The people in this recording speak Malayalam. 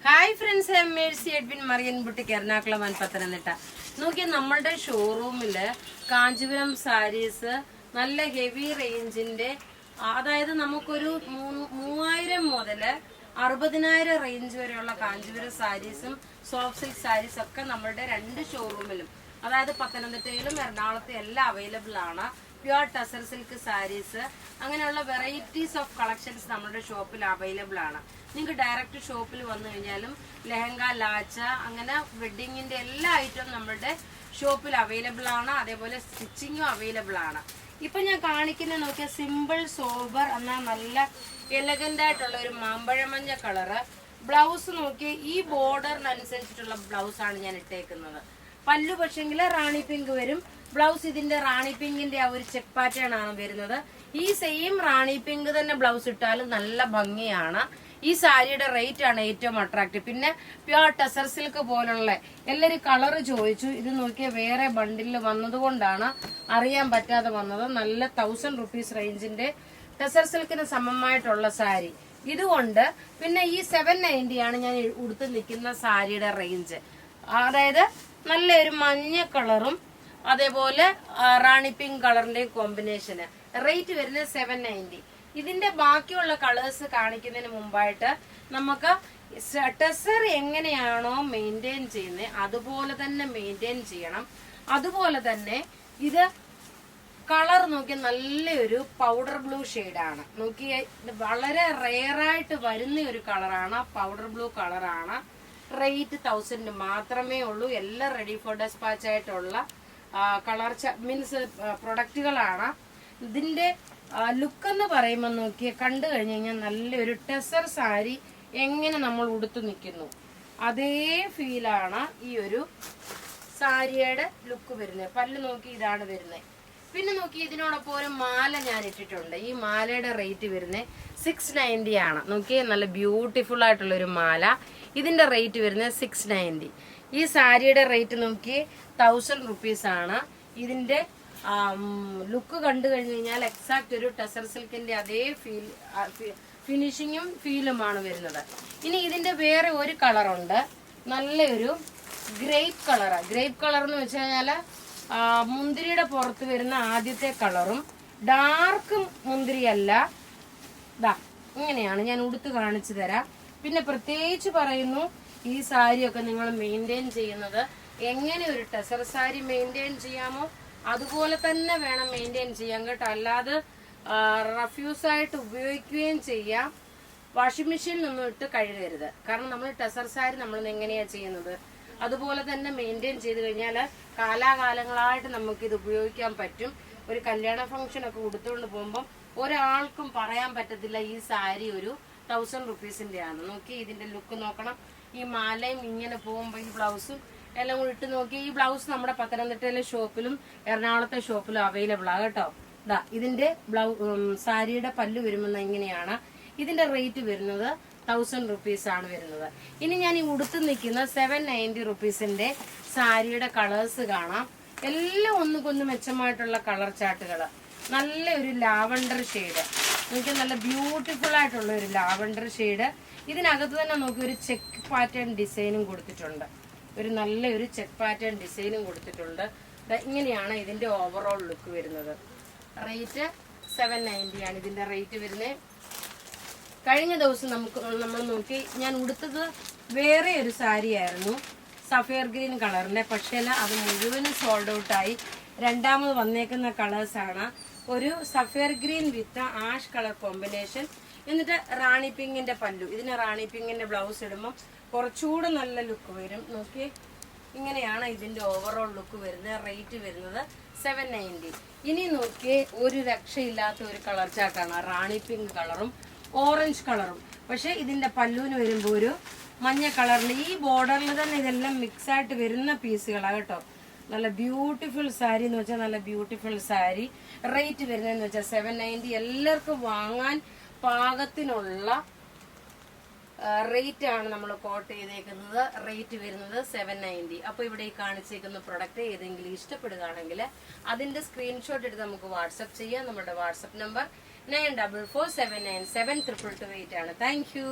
ഹായ് ഫ്രണ്ട്സ്, മേഴ്സി എഡ്വിൻ മറിയൻ ബുട്ടിക്ക് എറണാകുളം പത്തനംതിട്ട. നോക്കിയ നമ്മളുടെ ഷോറൂമില് കാഞ്ചീപുരം സാരീസ് നല്ല ഹെവി റേഞ്ചിന്റെ, അതായത് നമുക്കൊരു 3000 മുതൽ 60,000 റേഞ്ച് വരെയുള്ള കാഞ്ചീപുരം സാരീസും സോഫ്റ്റ് സിൽക്ക് സാരീസും ഒക്കെ നമ്മളുടെ 2 ഷോറൂമിലും, അതായത് പത്തനംതിട്ടയിലും എറണാകുളത്തും എല്ലാം അവൈലബിൾ ആണ്. പ്യുവർ ടസർ സിൽക്ക് സാരീസ്, അങ്ങനെയുള്ള വെറൈറ്റീസ് ഓഫ് കളക്ഷൻസ് നമ്മുടെ ഷോപ്പിൽ അവൈലബിൾ ആണ്. നിങ്ങൾക്ക് ഡയറക്റ്റ് ഷോപ്പിൽ വന്നു കഴിഞ്ഞാലും ലെഹങ്ക, ലാച്ച, അങ്ങനെ വെഡിങ്ങിന്റെ എല്ലാ ഐറ്റവും നമ്മുടെ ഷോപ്പിൽ അവൈലബിൾ ആണ്. അതേപോലെ സ്റ്റിച്ചിങ്ങും അവൈലബിൾ ആണ്. ഇപ്പൊ ഞാൻ കാണിക്കുന്ന നോക്കിയ സിമ്പിൾ സോബർ എന്നാൽ നല്ല എലഗന്റ് ആയിട്ടുള്ള ഒരു മാമ്പഴമഞ്ഞ കളറ് ബ്ലൗസ്. നോക്കി ഈ ബോർഡറിനനുസരിച്ചിട്ടുള്ള ബ്ലൗസ് ആണ് ഞാൻ ഇട്ടേക്കുന്നത്. പല്ലു പക്ഷെങ്കിൽ റാണി പിങ്ക് വരും. ബ്ലൗസ് ഇതിന്റെ റാണി പിങ്കിന്റെ ആ ഒരു ചെക്ക് പാറ്റേൺ ആണ് വരുന്നത്. ഈ സെയിം റാണി പിങ്ക് തന്നെ ബ്ലൗസ് ഇട്ടാലും നല്ല ഭംഗിയാണ്. ഈ സാരിയുടെ റേറ്റ് ആണ് ഏറ്റവും അട്രാക്റ്റീവ്. പിന്നെ പ്യുവർ ടസർ സിൽക്ക് പോലുള്ള എല്ലാവരും കളറ് ചോദിച്ചു. ഇത് നോക്കിയ വേറെ ബണ്ടിൽ വന്നതുകൊണ്ടാണ് അറിയാൻ പറ്റാതെ വന്നത്. നല്ല 1000 റുപ്പീസ് റേഞ്ചിന്റെ ടസർ സിൽക്കിന് സമമായിട്ടുള്ള സാരി ഇതുകൊണ്ട്. പിന്നെ ഈ 790 ആണ് ഞാൻ ഉടുത്ത് നിൽക്കുന്ന സാരിയുടെ റേഞ്ച്. അതായത് നല്ലൊരു മഞ്ഞ കളറും അതേപോലെ റാണി പിങ്ക് കളറിന്റെ കോമ്പിനേഷന്. റേറ്റ് വരുന്നത് 790. ഇതിന്റെ ബാക്കിയുള്ള കളേഴ്സ് കാണിക്കുന്നതിന് മുമ്പായിട്ട് നമുക്ക് ടസർ എങ്ങനെയാണോ മെയിൻറ്റെയിൻ ചെയ്യുന്നത് അതുപോലെ തന്നെ മെയിൻറ്റെയിൻ ചെയ്യണം. അതുപോലെ തന്നെ ഇത് കളർ നോക്കി നല്ലൊരു പൗഡർ ബ്ലൂ ഷെയ്ഡാണ്. നോക്കിയ വളരെ റെയറായിട്ട് വരുന്ന ഒരു കളറാണ്, പൗഡർ ബ്ലൂ കളറാണ്. റേറ്റ് 1000 മാത്രമേ ഉള്ളൂ. എല്ലാം റെഡി ഫോർ ഡെസ്പാച്ച് ആയിട്ടുള്ള കളർ മീൻസ് പ്രൊഡക്റ്റുകളാണ്. ഇതിന്റെ ലുക്ക് എന്ന് പറയുമ്പോൾ നോക്കിയ കണ്ടു കഴിഞ്ഞു കഴിഞ്ഞാൽ നല്ലൊരു ടെസർ സാരി എങ്ങനെ നമ്മൾ ഉടുത്തു നിൽക്കുന്നു അതേ ഫീലാണ് ഈ ഒരു സാരിയുടെ ലുക്ക് വരുന്നത്. പല്ല് നോക്കി ഇതാണ് വരുന്നത്. പിന്നെ നോക്കി ഇതിനോടൊപ്പം ഒരു മാല ഞാൻ ഇട്ടിട്ടുണ്ട്. ഈ മാലയുടെ റേറ്റ് വരുന്നത് 690 ആണ്. നോക്കിയേ നല്ല ബ്യൂട്ടിഫുൾ ആയിട്ടുള്ള ഒരു മാല. ഇതിന്റെ റേറ്റ് വരുന്നത് 690. ഈ സാരിയുടെ റേറ്റ് നോക്കി 1000 റുപ്പീസ് ആണ്. ഇതിന്റെ ലുക്ക് കണ്ടു കഴിഞ്ഞു കഴിഞ്ഞാൽ എക്സാക്ട് ഒരു ടസർ സിൽക്കിന്റെ അതേ ഫിനിഷിങ്ങും ഫീലുമാണ് വരുന്നത്. ഇനി ഇതിന്റെ വേറെ ഒരു കളറുണ്ട്, നല്ലൊരു ഗ്രേപ്പ് കളറാണ്. ഗ്രേപ്പ് കളർ എന്ന് വെച്ച് കഴിഞ്ഞാല് മുന്തിരിയുടെ പുറത്ത് വരുന്ന ആദ്യത്തെ കളറും ഡാർക്ക് മുന്തിരിയല്ല. ദാ ഇങ്ങനെയാണ് ഞാൻ ഉടുത്ത് കാണിച്ചു തരാം. പിന്നെ പ്രത്യേകിച്ച് പറയുന്നു, ഈ സാരിയൊക്കെ നിങ്ങൾ മെയിൻറ്റെയിൻ ചെയ്യുന്നത് എങ്ങനെ ഒരു ടസർ സാരി മെയിൻറ്റെയിൻ ചെയ്യാമോ അതുപോലെ തന്നെ വേണം മെയിൻറ്റെയിൻ ചെയ്യാൻ കേട്ടോ. അല്ലാതെ റഫ്യൂസ് ആയിട്ട് ഉപയോഗിക്കുകയും ചെയ്യാം. വാഷിംഗ് മെഷീനിൽ ഒന്നും ഇട്ട് കഴുകരുത്. കാരണം നമ്മൾ ടസർ സാരി നമ്മൾ എങ്ങനെയാ ചെയ്യുന്നത് അതുപോലെ തന്നെ മെയിൻറ്റെയിൻ ചെയ്ത് കഴിഞ്ഞാൽ കാലാകാലങ്ങളായിട്ട് നമുക്കിത് ഉപയോഗിക്കാൻ പറ്റും. ഒരു കല്യാണ ഫംഗ്ഷൻ ഒക്കെ ഉടുത്തുകൊണ്ട് പോകുമ്പോൾ ഒരാൾക്കും പറയാൻ പറ്റത്തില്ല ഈ സാരി ഒരു 1000 റുപ്പീസിന്റെ ആണ്. നോക്കി ഇതിന്റെ ലുക്ക് നോക്കണം. ഈ മാലയും ഇങ്ങനെ പോകുമ്പോൾ ഈ ബ്ലൗസും എല്ലാം കൂടി ഇട്ട് നോക്കി. ഈ ബ്ലൗസ് നമ്മുടെ പത്തനംതിട്ടയിലെ ഷോപ്പിലും എറണാകുളത്തെ ഷോപ്പിലും അവൈലബിൾ ആണ് കേട്ടോ. ഇതാ ഇതിന്റെ സാരിയുടെ പല്ല് വരുമ്പോൾ ഇങ്ങനെയാണ്. ഇതിന്റെ റേറ്റ് വരുന്നത് 1000 റുപ്പീസ് ആണ് വരുന്നത്. ഇനി ഞാൻ ഈ ഉടുത്ത് നിൽക്കുന്ന 790 റുപ്പീസിന്റെ സാരിയുടെ കളേഴ്സ് കാണാം. എല്ലാം ഒന്നുകൊന്ന് മെച്ചമായിട്ടുള്ള കളർ ചാർട്ടുകൾ. നല്ല ഒരു ലാവണ്ടർ ഷെയ്ഡ്, എനിക്ക് നല്ല ബ്യൂട്ടിഫുൾ ആയിട്ടുള്ള ഒരു ലാവണ്ടർ ഷെയ്ഡ്. ഇതിനകത്ത് തന്നെ നോക്കി ഒരു ചെക്ക് പാറ്റേൺ ഡിസൈനും കൊടുത്തിട്ടുണ്ട്. ഒരു നല്ലൊരു ചെക്ക് പാറ്റേൺ ഡിസൈനും കൊടുത്തിട്ടുണ്ട്. ഇങ്ങനെയാണ് ഇതിന്റെ ഓവറോൾ ലുക്ക് വരുന്നത്. റേറ്റ് 790 ആണ് ഇതിന്റെ റേറ്റ് വരുന്നത്. കഴിഞ്ഞ ദിവസം നമ്മൾ നോക്കി ഞാൻ ഉടുത്തത് വേറെ ഒരു സാരി ആയിരുന്നു, സഫയർ ഗ്രീൻ കളറിന്റെ. പക്ഷേ അത് മുഴുവനും സോൾഡ് ഔട്ടായി. രണ്ടാമത് വന്നേക്കുന്ന കളേഴ്സാണ് ഒരു സഫയർ ഗ്രീൻ വിത്ത് ആഷ് കളർ കോമ്പിനേഷൻ, എന്നിട്ട് റാണി പിങ്കിന്റെ പല്ലു. ഇതിന് റാണി പിങ്കിന്റെ ബ്ലൗസ് ഇടുമ്പോൾ കുറച്ചുകൂടെ നല്ല ലുക്ക് വരും. നോക്കി ഇങ്ങനെയാണ് ഇതിന്റെ ഓവറോൾ ലുക്ക് വരുന്നത്. റേറ്റ് വരുന്നത് 790. ഇനി നോക്കി ഒരു രക്ഷയില്ലാത്ത ഒരു കളർ ചാർട്ടാണ്, റാണി പിങ്ക് കളറും ഓറഞ്ച് കളറും. പക്ഷെ ഇതിന്റെ പല്ലുവിന് വരുമ്പോൾ ഒരു മഞ്ഞ കളറിൽ ഈ ബോർഡറിൽ തന്നെ ഇതെല്ലാം മിക്സ് ആയിട്ട് വരുന്ന പീസുകളാണ് കേട്ടോ. നല്ല ബ്യൂട്ടിഫുൾ സാരി എന്ന് വെച്ചാൽ നല്ല ബ്യൂട്ടിഫുൾ സാരി. റേറ്റ് വരുന്നതെന്ന് വെച്ചാൽ 790. എല്ലാവർക്കും വാങ്ങാൻ പാകത്തിനുള്ള റേറ്റ് ആണ് നമ്മൾ കോട്ട് ചെയ്തേക്കുന്നത്. റേറ്റ് വരുന്നത് 790. അപ്പോൾ ഇവിടെ ഈ കാണിച്ചേക്കുന്ന പ്രൊഡക്റ്റ് ഏതെങ്കിലും ഇഷ്ടപ്പെടുകയാണെങ്കിൽ അതിന്റെ സ്ക്രീൻഷോട്ട് എടുത്ത് നമുക്ക് വാട്സപ്പ് ചെയ്യാം. നമ്മുടെ വാട്സപ്പ് നമ്പർ 9447972228 ആണ്. Thank you.